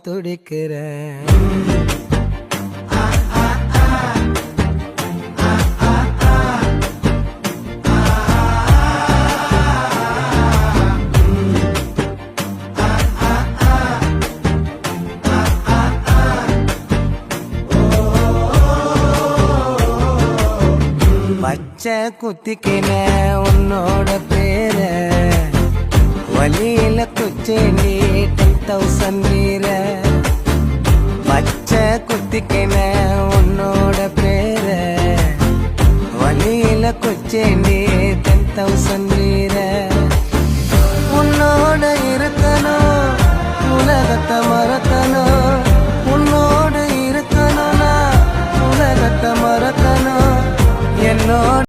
துடிக்கிறேன். பச்சை குத்திக்கின உன்னோட பேர வழியில குச்சேண்டி 10,000 வீர. பச்சை குத்திக்கின உன்னோட பேர வழியில குச்சேண்டி 10,000 வீர. உன்னோட இருக்கணும் உலகத்தை மறக்கணும், உன்னோட இருக்கணும்னா உலகத்தை மறக்கணும். என்னோட